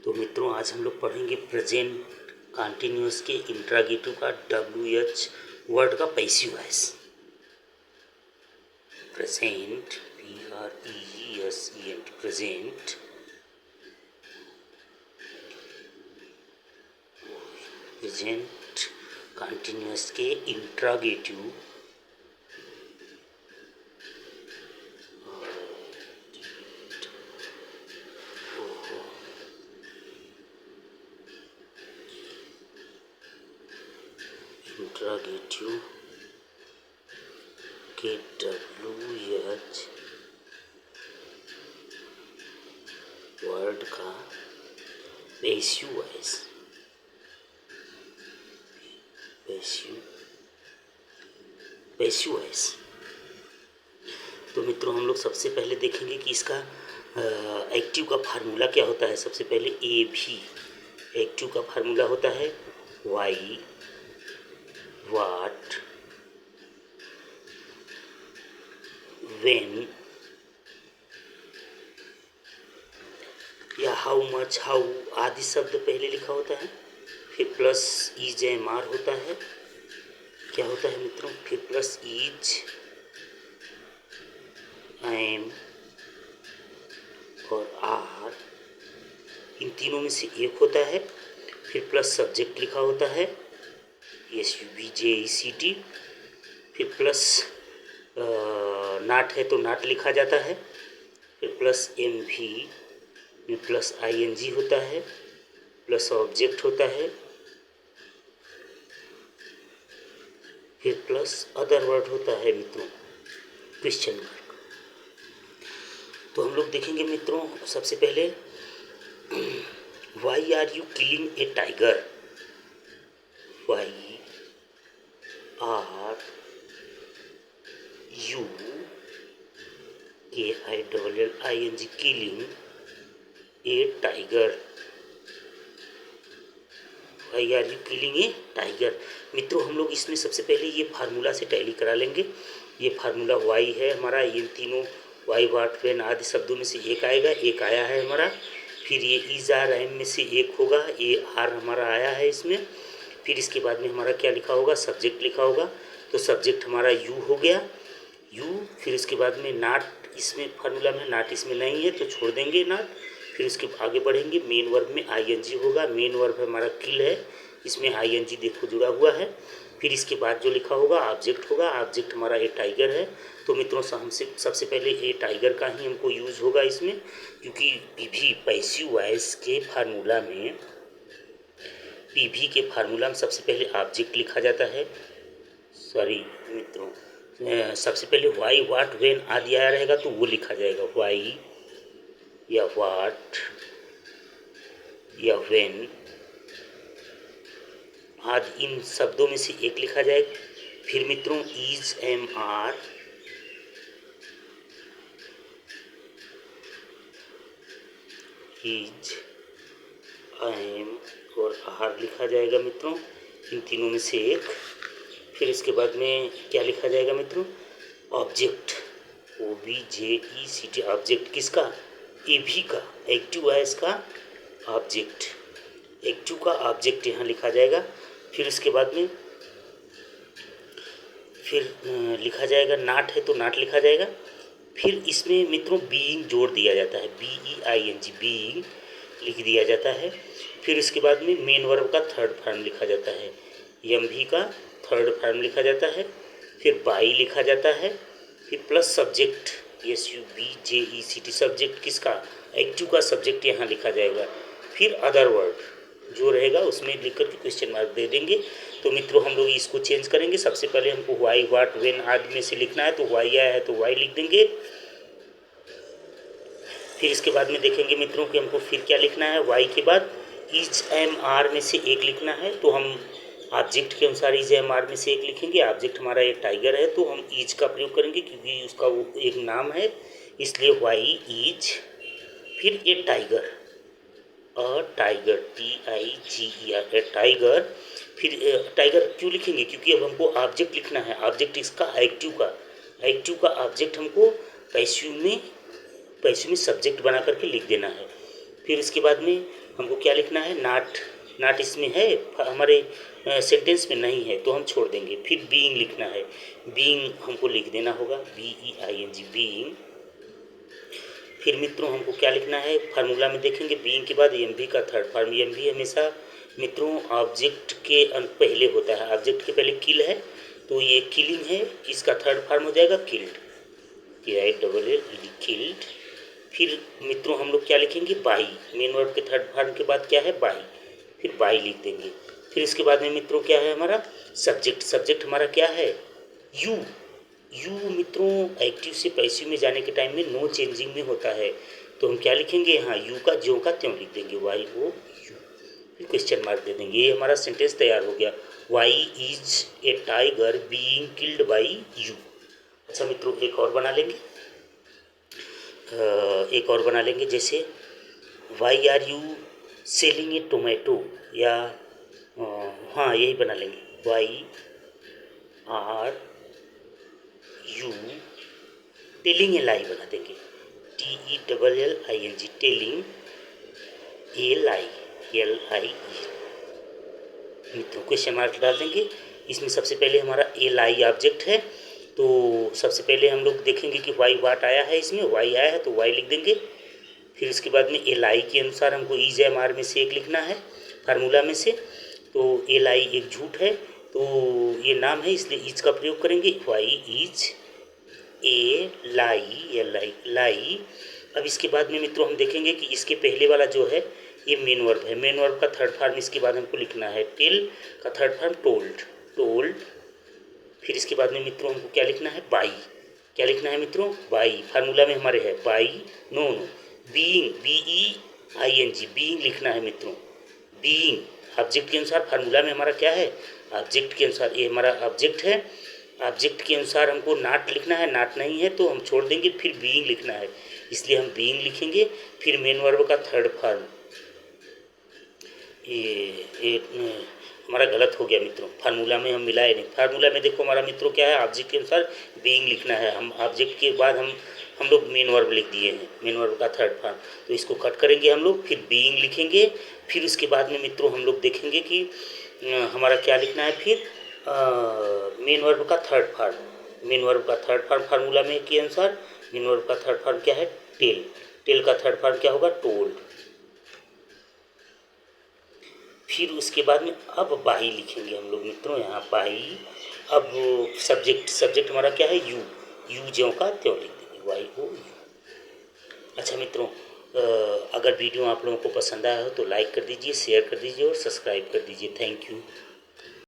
तो मित्रों आज हम लोग पढ़ेंगे प्रेजेंट कंटिन्यूअस के इंट्रागेटिव का WH वर्ड का passive voice. Present PRESENT present continuous के इंट्रागेटिव के WH वर्ड का पैसिव वॉइस। तो मित्रों हम लोग सबसे पहले देखेंगे कि इसका एक्टिव का फार्मूला क्या होता है। सबसे पहले AB एक्टिव का फार्मूला होता है वाई, वाट, वेन या हाउ मच, हाउ आदि शब्द पहले लिखा होता है। फिर प्लस इज एम आर होता है। क्या होता है मित्रों? फिर प्लस इज एम और आर, इन तीनों में से एक होता है। फिर प्लस सब्जेक्ट लिखा होता है SUBJECT। फिर प्लस नाट है तो नाट लिखा जाता है। फिर प्लस MV में प्लस ING होता है, प्लस ऑब्जेक्ट होता है। फिर प्लस अदर वर्ड होता है मित्रों, क्वेश्चन मार्क। तो हम लोग देखेंगे मित्रों सबसे पहले why are you killing a tiger. Why are you KILLING killing a tiger. Why are you killing a tiger. मित्रों हम लोग इसमें सबसे पहले ये फार्मूला से टैली करा लेंगे। ये फार्मूला वाई है हमारा, ये तीनों वाई वाट वेन आदि शब्दों में से एक आएगा, एक आया है हमारा। फिर ये इज आर एम में से एक होगा, ये आर हमारा आया है इसमें। फिर इसके बाद में हमारा क्या लिखा होगा? सब्जेक्ट लिखा होगा। तो सब्जेक्ट हमारा यू हो गया, यू। फिर इसके बाद में नाट इसमें फार्मूला में नाट इसमें नहीं है तो छोड़ देंगे नाट। फिर इसके आगे बढ़ेंगे, मेन वर्ब में ING होगा। मेन वर्ब हमारा किल है, इसमें ING देखो जुड़ा हुआ है। फिर इसके बाद जो लिखा होगा ऑब्जेक्ट होगा। ऑब्जेक्ट हमारा ए टाइगर है। तो मित्रों हमसे सबसे पहले ए टाइगर का ही हमको यूज़ होगा इसमें, क्योंकि PV पैसिव वॉइस के फार्मूला में, PV के फार्मूला में सबसे पहले ऑब्जेक्ट लिखा जाता है। सॉरी मित्रों, सबसे पहले वाई वाट वेन आदि आया रहेगा तो वो लिखा जाएगा। वाई या वाट या वेन आदि इन शब्दों में से एक लिखा जाएगा। फिर मित्रों is M R, is M और आर लिखा जाएगा मित्रों, इन तीनों में से एक। फिर इसके बाद में क्या लिखा जाएगा मित्रों? Object OBJECT। ऑब्जेक्ट किसका? AB का, एक्टिव वॉइस का ऑब्जेक्ट, एक्टिव का ऑब्जेक्ट यहाँ लिखा जाएगा। फिर इसके बाद में फिर लिखा जाएगा नाट है तो नाट लिखा जाएगा। फिर इसमें मित्रों बीइंग जोड़ दिया जाता है, BEING, बीइंग लिख दिया जाता है। फिर इसके बाद में मेन वर्ब का थर्ड फॉर्म लिखा जाता है, MV का थर्ड फॉर्म लिखा जाता है। फिर बाई लिखा जाता है। फिर प्लस सब्जेक्ट SUBJECT, सब्जेक्ट किसका? एक्टिव का सब्जेक्ट यहाँ लिखा जाएगा। फिर अदर वर्ड जो रहेगा उसमें लिख करके क्वेश्चन मार्क दे देंगे। तो मित्रों हम लोग इसको चेंज करेंगे। सबसे पहले हमको वाई वाट वेन आदि में से लिखना है, तो वाई आया है तो वाई लिख देंगे। फिर इसके बाद में देखेंगे मित्रों कि हमको फिर क्या लिखना है। वाई के बाद इज एम आर में से एक लिखना है, तो हम ऑब्जेक्ट के अनुसार इज एम आर में से एक लिखेंगे। ऑब्जेक्ट हमारा एक टाइगर है तो हम इज का प्रयोग करेंगे क्योंकि उसका वो एक नाम है, इसलिए वाई इज। फिर ए टाइगर, टाइगर TIGER, ए टाइगर। फिर टाइगर क्यों लिखेंगे? क्योंकि अब हमको ऑब्जेक्ट लिखना है। ऑब्जेक्ट इसका एक्टिव का ऑब्जेक्ट हमको पैसिव में सब्जेक्ट बना करके लिख देना है। फिर इसके बाद में हमको क्या लिखना है, नॉट। नॉट इसमें है, हमारे सेंटेंस में नहीं है तो हम छोड़ देंगे। फिर बीइंग लिखना है, बीइंग हमको लिख देना होगा, BEING बीइंग। फिर मित्रों हमको क्या लिखना है, फार्मूला में देखेंगे बीइंग के बाद एम का थर्ड फॉर्म। एम हमेशा मित्रों ऑब्जेक्ट के पहले होता है, ऑब्जेक्ट के पहले किल है तो ये किलिंग है, इसका थर्ड फॉर्म हो जाएगा किल्ड, KILLED किल्ड। फिर मित्रों हम लोग क्या लिखेंगे, बाई। मेन वर्ब के थर्ड फॉर्म के बाद क्या है, बाई, फिर बाई लिख देंगे। फिर इसके बाद में मित्रों क्या है हमारा सब्जेक्ट। सब्जेक्ट हमारा क्या है, यू। यू मित्रों एक्टिव से पैसिव में जाने के टाइम में नो चेंजिंग में होता है तो हम क्या लिखेंगे, हाँ यू का ज्यों का त्यों लिख देंगे, YO यू, फिर क्वेश्चन मार्क दे देंगे। ये हमारा सेंटेंस तैयार हो गया, why is a tiger being killed by you. अच्छा मित्रों एक और बना लेंगे, जैसे why are you selling a tomato, या हाँ यही बना लेंगे, why are you telling a lie बना देंगे, TELLING telling a lie, LIE। मित्रों क्वेश्चन मार्क डाल देंगे। इसमें सबसे पहले हमारा ए लाई ऑब्जेक्ट है तो सबसे पहले हम लोग देखेंगे कि वाई वाट आया है, इसमें वाई आया है तो वाई लिख देंगे। फिर उसके बाद में ए लाई के अनुसार हमको ईज एम आर में से एक लिखना है फार्मूला में से, तो ए लाई एक झूठ है तो ये नाम है इसलिए ईज का प्रयोग करेंगे, why is a lie, LI lie. अब इसके बाद में मित्रों हम देखेंगे कि इसके पहले वाला जो है ये मेन वर्ब है, मेन वर्ब का थर्ड फॉर्म इसके बाद हमको लिखना है, टेल का थर्ड फॉर्म टोल्ड, टोल्ड। फिर इसके बाद में मित्रों हमको क्या लिखना है, बाई। क्या लिखना है मित्रों, बाई। फार्मूला में हमारे है by, no no, being, BEING being लिखना है मित्रों, बीइंग। ऑब्जेक्ट के अनुसार फार्मूला में हमारा क्या है, ऑब्जेक्ट के अनुसार, ये हमारा ऑब्जेक्ट है, ऑब्जेक्ट के अनुसार हमको नॉट लिखना है, नॉट नहीं है तो हम छोड़ देंगे, फिर बीइंग लिखना है इसलिए हम बीइंग लिखेंगे। फिर मेन वर्ब का थर्ड फॉर्म, ये हमारा गलत हो गया मित्रों, फार्मूला में हम मिलाए नहीं। फार्मूला में देखो हमारा मित्रों क्या है, ऑब्जेक्ट के अनुसार बीइंग लिखना है, हम ऑब्जेक्ट के बाद हम लोग मेन वर्ब लिख दिए हैं, मेन वर्ब का थर्ड फॉर्म, तो इसको कट करेंगे हम लोग, फिर बीइंग लिखेंगे। फिर उसके बाद में मित्रों हम लोग देखेंगे कि हमारा क्या लिखना है, फिर मेन वर्ब का थर्ड फॉर्म, मेन वर्ब का थर्ड फॉर्म फार्मूला में के अनुसार मेन वर्ब का थर्ड फॉर्म क्या है, टेल, टेल का थर्ड फॉर्म क्या होगा, टोल्ड। फिर उसके बाद में अब बाई लिखेंगे हम लोग मित्रों, यहाँ बाई। अब सब्जेक्ट, सब्जेक्ट हमारा क्या है, यू, यू ज्यों का त्यों लिख देंगे, YO यू। अच्छा मित्रों अगर वीडियो आप लोगों को पसंद आया हो तो लाइक कर दीजिए, शेयर कर दीजिए और सब्सक्राइब कर दीजिए। Thank you.